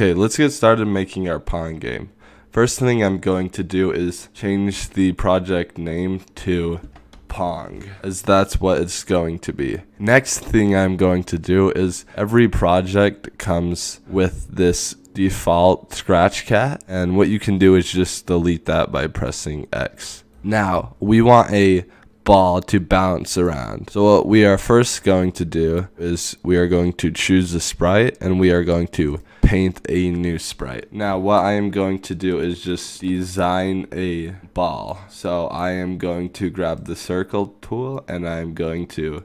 Okay, let's get started making our Pong game. First thing I'm going to do is change the project name to Pong, as that's what it's going to be. Next thing I'm going to do is every project comes with this default scratch cat, and what you can do is just delete that by pressing X. Now, we want a ball to bounce around. So what we are first going to do is we are going to choose a sprite and we are going to paint a new sprite. Now what I am going to do is just design a ball. So I am going to grab the circle tool and I am going to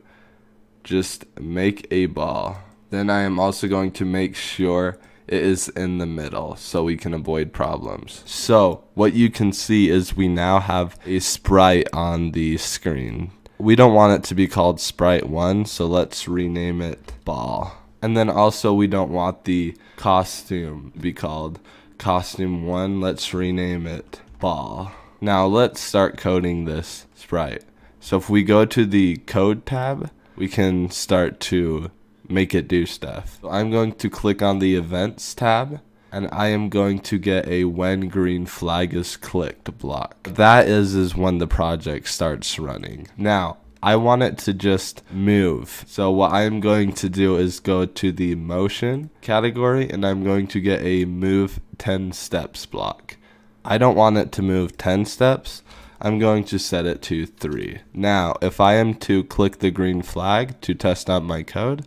just make a ball. Then I am also going to make sure it is in the middle so we can avoid problems. So what you can see is we now have a sprite on the screen. We don't want it to be called sprite 1, so let's rename it ball. And then also we don't want the costume to be called costume 1. Let's rename it ball. Now let's start coding this sprite. So if we go to the code tab, we can start to make it do stuff. So I'm going to click on the events tab and I am going to get a when green flag is clicked block. That is when the project starts running. Now I want it to just move. So what I'm going to do is go to the motion category and I'm going to get a move 10 steps block. I don't want it to move 10 steps. I'm going to set it to 3. Now if I am to click the green flag to test out my code,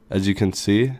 as you can see,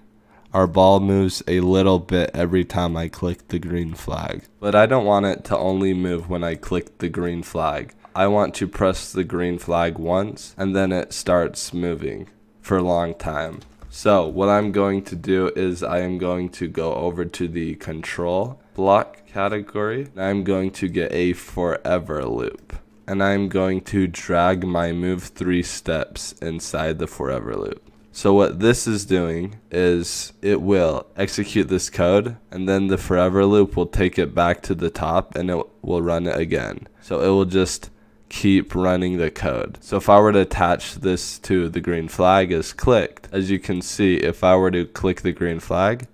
our ball moves a little bit every time I click the green flag. But I don't want it to only move when I click the green flag. I want to press the green flag once and then it starts moving for a long time. So what I'm going to do is I am going to go over to the control block category. I'm going to get a forever loop. And I'm going to drag my move 3 steps inside the forever loop. So what this is doing is it will execute this code and then the forever loop will take it back to the top and it will run it again. So it will just keep running the code. So if I were to attach this to the green flag is clicked, as you can see, if I were to click the green flag,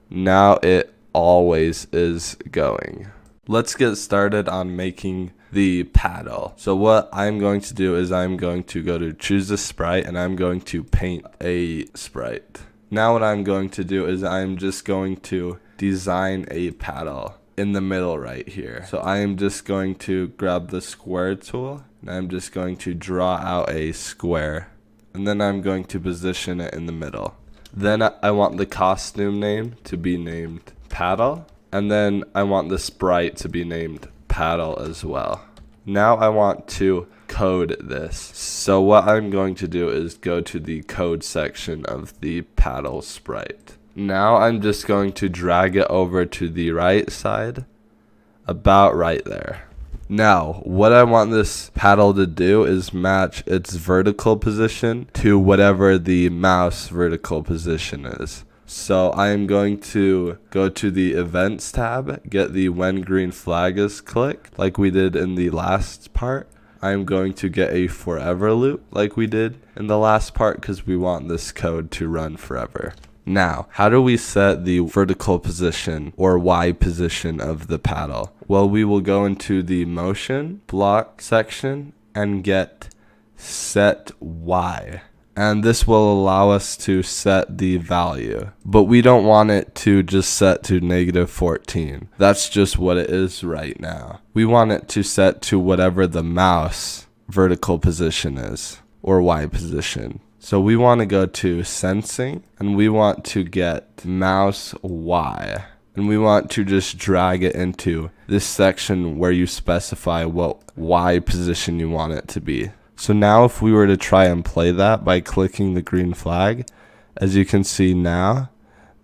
now it always is going. Let's get started on making the paddle. So what I'm going to do is I'm going to go to choose a sprite and I'm going to paint a sprite. Now what I'm going to do is I'm just going to design a paddle in the middle right here. So I am just going to grab the square tool and I'm just going to draw out a square and then I'm going to position it in the middle. Then I want the costume name to be named paddle and then I want the sprite to be named paddle as well. Now I want to code this. So what I'm going to do is go to the code section of the paddle sprite. Now I'm just going to drag it over to the right side, about right there. Now what I want this paddle to do is match its vertical position to whatever the mouse vertical position is. So I am going to go to the events tab, get the when green flag is clicked, like we did in the last part. I am going to get a forever loop, like we did in the last part, because we want this code to run forever. Now, how do we set the vertical position or Y position of the paddle? Well, we will go into the motion block section and get set Y. And this will allow us to set the value. But we don't want it to just set to -14. That's just what it is right now. We want it to set to whatever the mouse vertical position is, or Y position. So we want to go to sensing, and we want to get mouse Y. And we want to just drag it into this section where you specify what Y position you want it to be. So now if we were to try and play that by clicking the green flag, as you can see now,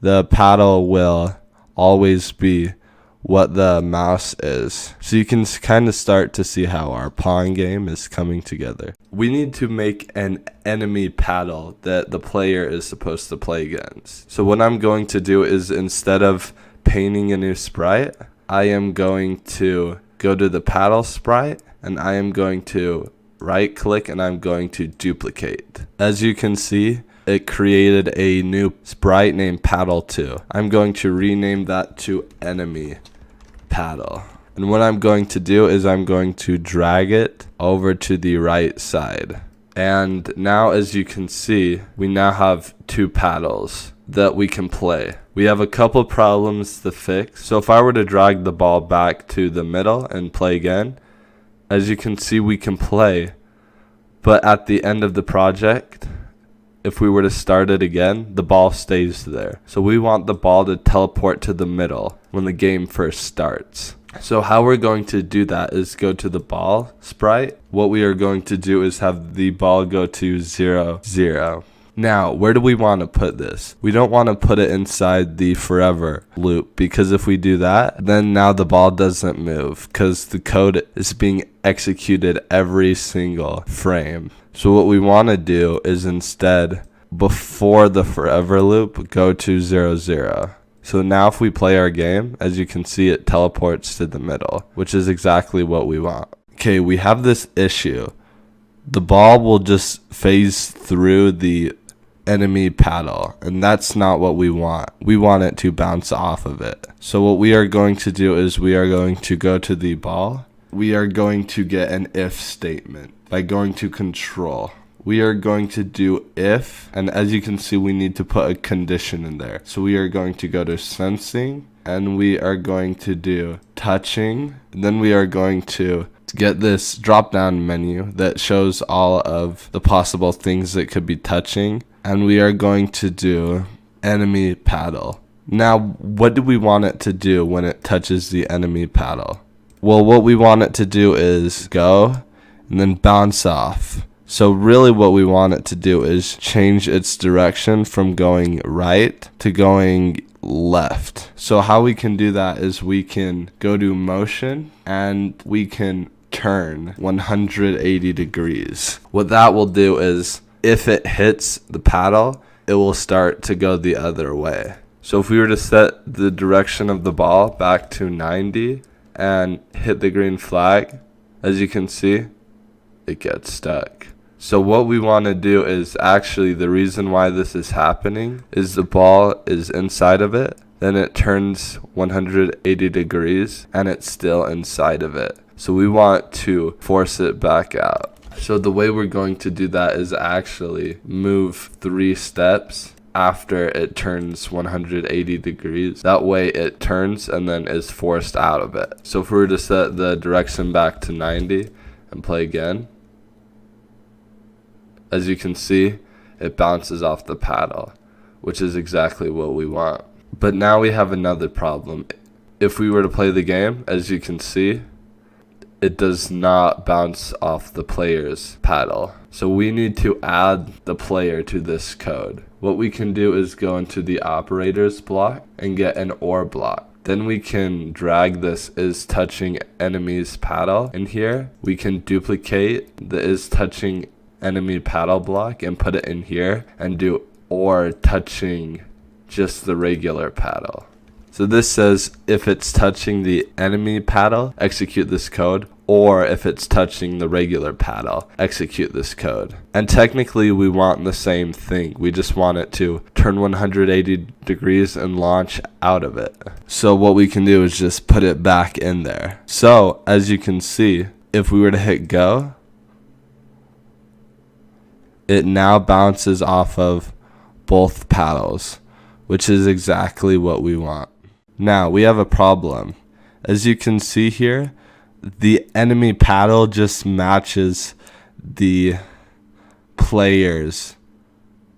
the paddle will always be what the mouse is. So you can kind of start to see how our Pong game is coming together. We need to make an enemy paddle that the player is supposed to play against. So what I'm going to do is instead of painting a new sprite, I am going to go to the paddle sprite and I am going to right click and I'm going to duplicate. As you can see, it created a new sprite named Paddle 2. I'm going to rename that to enemy paddle. And what I'm going to do is I'm going to drag it over to the right side. And now, as you can see, we now have 2 paddles that we can play. We have a couple problems to fix. So if I were to drag the ball back to the middle and play again, as you can see, we can play. But at the end of the project, if we were to start it again, the ball stays there. So we want the ball to teleport to the middle when the game first starts. So how we're going to do that is go to the ball sprite. What we are going to do is have the ball go to 0, 0. Now, where do we want to put this? We don't want to put it inside the forever loop, because if we do that, then now the ball doesn't move because the code is being executed every single frame. So what we want to do is instead, before the forever loop, go to 0, 0. So now if we play our game, as you can see, it teleports to the middle, which is exactly what we want. Okay, we have this issue. The ball will just phase through the enemy paddle, and that's not what we want. We want it to bounce off of it. So what we are going to do is we are going to go to the ball. We are going to get an if statement by going to control. We are going to do if, and as you can see, we need to put a condition in there. So we are going to go to sensing, and we are going to do touching. And then we are going to get this drop down menu that shows all of the possible things that could be touching. And we are going to do enemy paddle. Now, what do we want it to do when it touches the enemy paddle? Well, what we want it to do is go and then bounce off. So really what we want it to do is change its direction from going right to going left. So how we can do that is we can go to motion and we can turn 180 degrees. What that will do is if it hits the paddle, it will start to go the other way. So if we were to set the direction of the ball back to 90 and hit the green flag, as you can see, it gets stuck. So what we want to do is actually the reason why this is happening is the ball is inside of it, then it turns 180 degrees and it's still inside of it. So we want to force it back out. So the way we're going to do that is actually move 3 steps after it turns 180 degrees. That way it turns and then is forced out of it. So if we were to set the direction back to 90 and play again, as you can see, it bounces off the paddle, which is exactly what we want. But now we have another problem. If we were to play the game, as you can see, it does not bounce off the player's paddle. So we need to add the player to this code. What we can do is go into the operators block and get an OR block. Then we can drag this is touching enemy's paddle in here. We can duplicate the is touching enemy paddle block and put it in here and do OR touching just the regular paddle. So this says if it's touching the enemy paddle, execute this code, or if it's touching the regular paddle, execute this code. And technically we want the same thing. We just want it to turn 180 degrees and launch out of it. So what we can do is just put it back in there. So as you can see, if we were to hit go, it now bounces off of both paddles, which is exactly what we want. Now we have a problem. As you can see here, the enemy paddle just matches the player's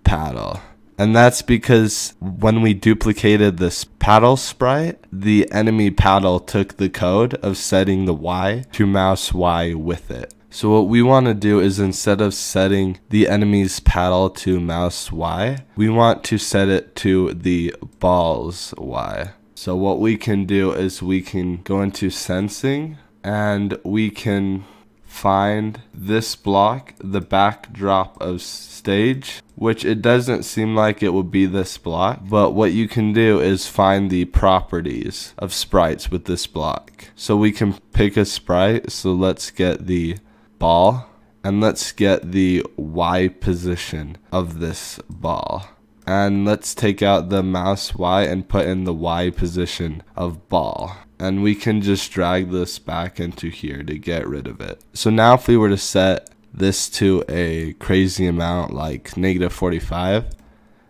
paddle. And that's because when we duplicated this paddle sprite, the enemy paddle took the code of setting the Y to mouse Y with it. So what we want to do is instead of setting the enemy's paddle to mouse Y, we want to set it to the ball's Y. So what we can do is we can go into sensing and we can find this block, the backdrop of stage, which it doesn't seem like it would be this block, but what you can do is find the properties of sprites with this block. So we can pick a sprite, so let's get the ball, and let's get the Y position of this ball. And let's take out the mouse Y and put in the Y position of ball. And we can just drag this back into here to get rid of it. So now if we were to set this to a crazy amount like -45,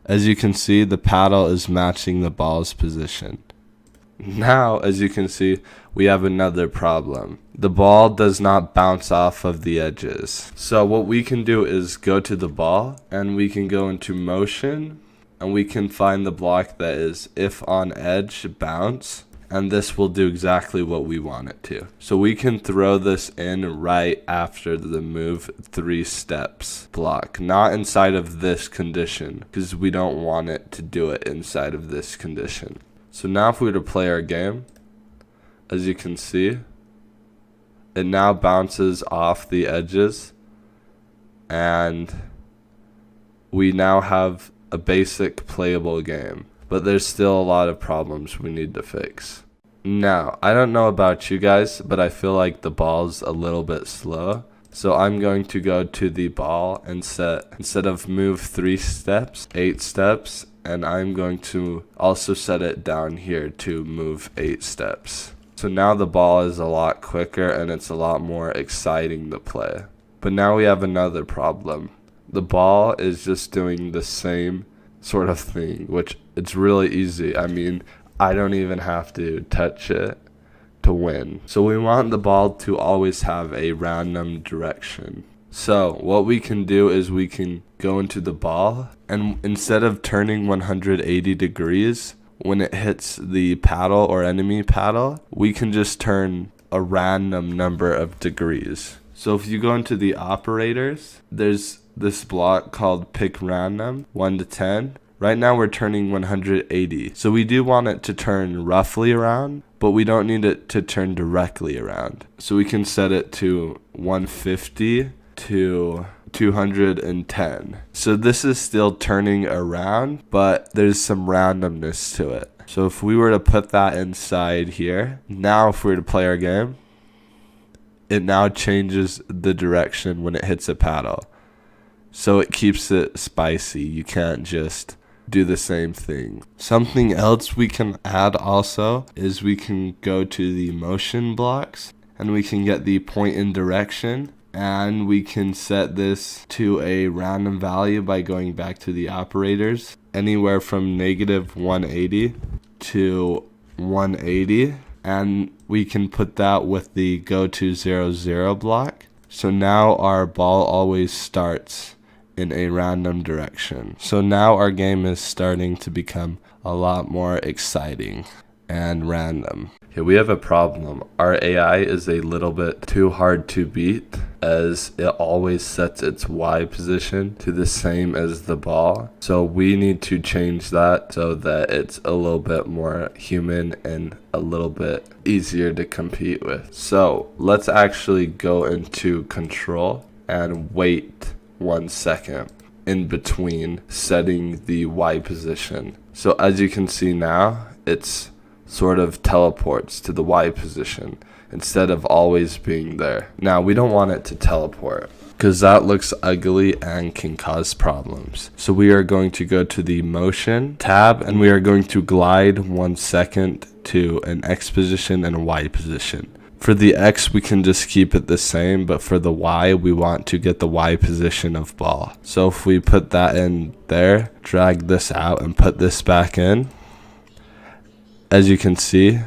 as you can see, the paddle is matching the ball's position. Now, as you can see, we have another problem. The ball does not bounce off of the edges. So what we can do is go to the ball and we can go into motion and we can find the block that is if on edge bounce, and this will do exactly what we want it to. So we can throw this in right after the move 3 steps block, not inside of this condition, because we don't want it to do it inside of this condition. So now if we were to play our game, as you can see, it now bounces off the edges, and we now have a basic playable game. But there's still a lot of problems we need to fix. Now, I don't know about you guys, but I feel like the ball's a little bit slow. So I'm going to go to the ball and set, instead of move 3 steps, 8 steps. And I'm going to also set it down here to move 8 steps. So now the ball is a lot quicker and it's a lot more exciting to play. But now we have another problem. The ball is just doing the same sort of thing, which it's really easy. I mean, I don't even have to touch it to win. So we want the ball to always have a random direction. So what we can do is we can go into the ball, and instead of turning 180 degrees when it hits the paddle or enemy paddle, we can just turn a random number of degrees. So if you go into the operators, there's this block called pick random 1 to 10. Right now we're turning 180. So we do want it to turn roughly around, but we don't need it to turn directly around. So we can set it to 150 to 210. So this is still turning around, but there's some randomness to it. So if we were to put that inside here, now if we were to play our game, it now changes the direction when it hits a paddle. So it keeps it spicy. You can't just do the same thing. Something else we can add also is we can go to the motion blocks and we can get the point in direction, and we can set this to a random value by going back to the operators, anywhere from -180 to 180, and we can put that with the go to 0 block. So now our ball always starts in a random direction. So now our game is starting to become a lot more exciting and random. Okay, we have a problem. Our AI is a little bit too hard to beat, as it always sets its Y position to the same as the ball. So we need to change that so that it's a little bit more human and a little bit easier to compete with. So let's actually go into control and wait 1 second in between setting the Y position. So as you can see now, it's sort of teleports to the Y position instead of always being there. Now we don't want it to teleport because that looks ugly and can cause problems. So we are going to go to the motion tab and we are going to glide 1 second to an X position and a Y position. For the X, we can just keep it the same, but for the Y, we want to get the Y position of ball. So if we put that in there, drag this out and put this back in, as you can see,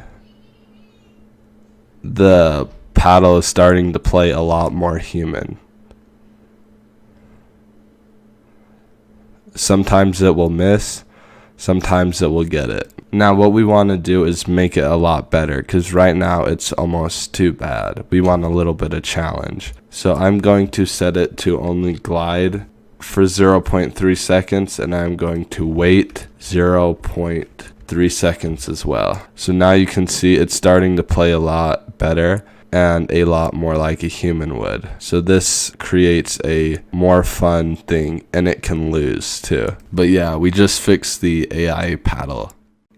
the paddle is starting to play a lot more human. Sometimes it will miss, sometimes it will get it. Now what we want to do is make it a lot better, because right now it's almost too bad. We want a little bit of challenge. So I'm going to set it to only glide for 0.3 seconds, and I'm going to wait 0.3 seconds as well. So now you can see it's starting to play a lot better and a lot more like a human would. So this creates a more fun thing, and it can lose too. But yeah, we just fixed the AI paddle.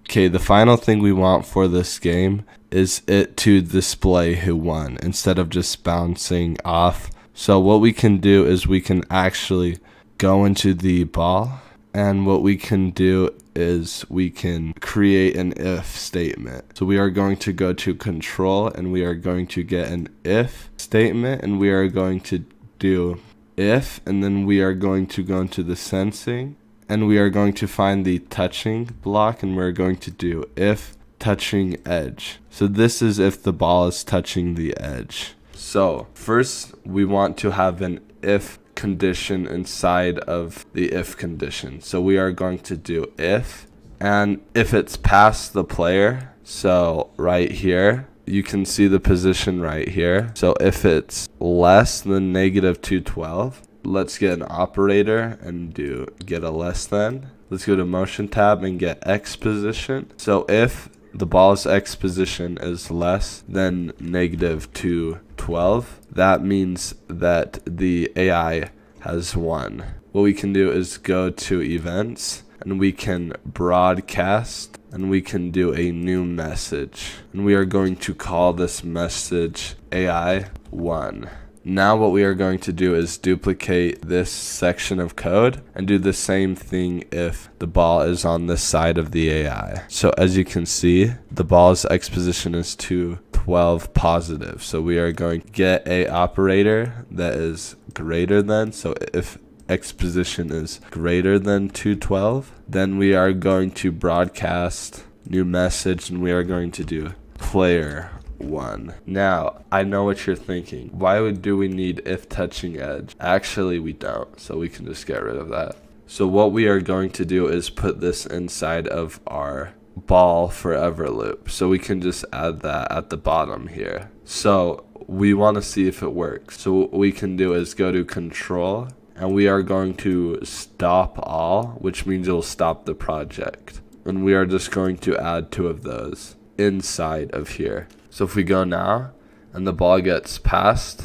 Okay, the final thing we want for this game is it to display who won instead of just bouncing off So what we can do is we can actually go into the ball, and what we can do is we can create an if statement. So we are going to go to control, and we are going to get an if statement, and we are going to do if, and then we are going to go into the sensing, and we are going to find the touching block, and we're going to do if touching edge. So this is if the ball is touching the edge. So first we want to have an if condition inside of the if condition. So we are going to do if, and if it's past the player, so right here, you can see the position right here. So if it's less than negative 212, let's get an operator and do get a less than. Let's go to motion tab and get X position. So if the ball's X position is less than negative 212, that means that the AI has won. What we can do is go to events, and we can broadcast, and we can do a new message, and we are going to call this message AI won. Now what we are going to do is duplicate this section of code and do the same thing if the ball is on this side of the AI. So as you can see, the ball's X position is 212 positive. So we are going to get a operator that is greater than. So if X position is greater than 212, then we are going to broadcast new message, and we are going to do player one. Now, I know what you're thinking. Why do we need if touching edge? Actually, we don't, so we can just get rid of that. So what we are going to do is put this inside of our ball forever loop. So we can just add that at the bottom here. So we want to see if it works. So what we can do is go to control, and we are going to stop all, which means it'll stop the project. And we are just going to add 2 of those inside of here. So if we go now, and the ball gets passed,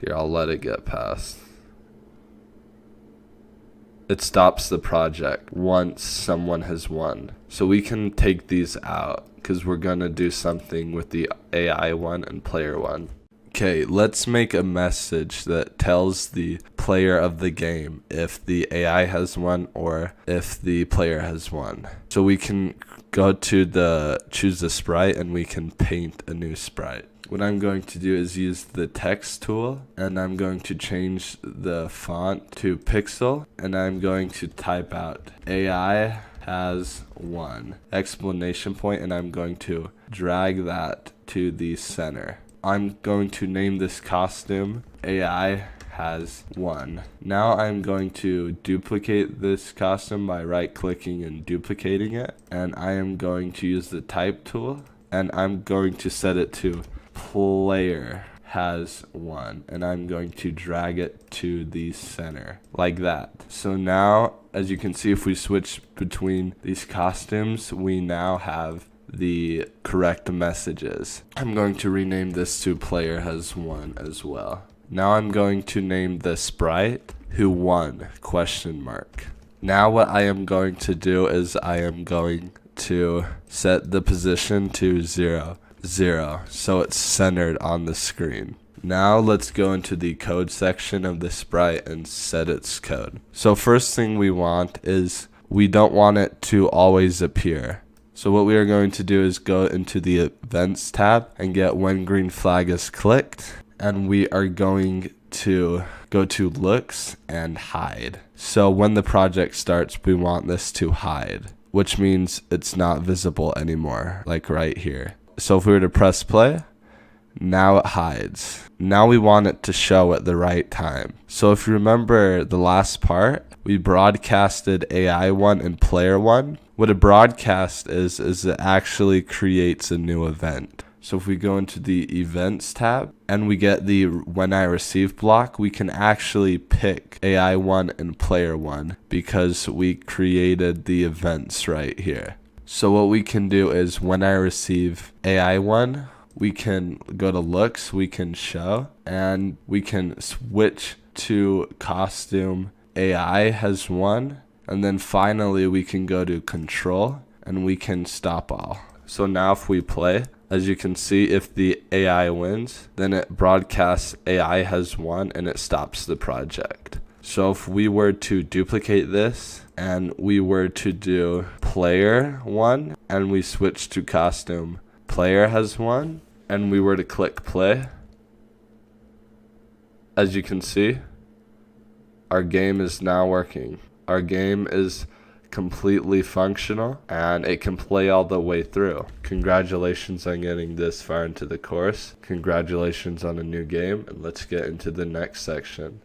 here, I'll let it get passed. It stops the project once someone has won. So we can take these out, because we're going to do something with the AI one and player one. Okay, let's make a message that tells the player of the game if the AI has won or if the player has won. So we can go to choose the sprite, and we can paint a new sprite. What I'm going to do is use the text tool, and I'm going to change the font to pixel, and I'm going to type out AI has won exclamation point, and I'm going to drag that to the center. I'm going to name this costume AI has won. Now I'm going to duplicate this costume by right clicking and duplicating it, and I am going to use the type tool, and I'm going to set it to player has won, and I'm going to drag it to the center like that. So now, as you can see, if we switch between these costumes, we now have the correct messages. I'm going to rename this to player has won as well. Now I'm going to name the sprite who won question mark. Now what I am going to do is I am going to set the position to 0, 0, so it's centered on the screen. Now let's go into the code section of the sprite and set its code. So first thing we want is we don't want it to always appear. So what we are going to do is go into the events tab and get when green flag is clicked, and we are going to go to looks and hide. So when the project starts, we want this to hide, which means it's not visible anymore, like right here. So if we were to press play, now it hides. Now we want it to show at the right time. So if you remember the last part, we broadcasted AI 1 and player 1. What a broadcast is it actually creates a new event. So if we go into the events tab and we get the when I receive block, we can actually pick AI 1 and player 1 because we created the events right here. So what we can do is when I receive AI 1, we can go to looks, we can show, and we can switch to costume AI has won. And then finally we can go to control and we can stop all. So now if we play, As you can see, if the AI wins, then it broadcasts AI has won and it stops the project. So if we were to duplicate this and we were to do player won and we switch to costume, player has won, and we were to click play, as you can see, our game is now working. Our game is completely functional and it can play all the way through. Congratulations on getting this far into the course. Congratulations on a new game, and let's get into the next section.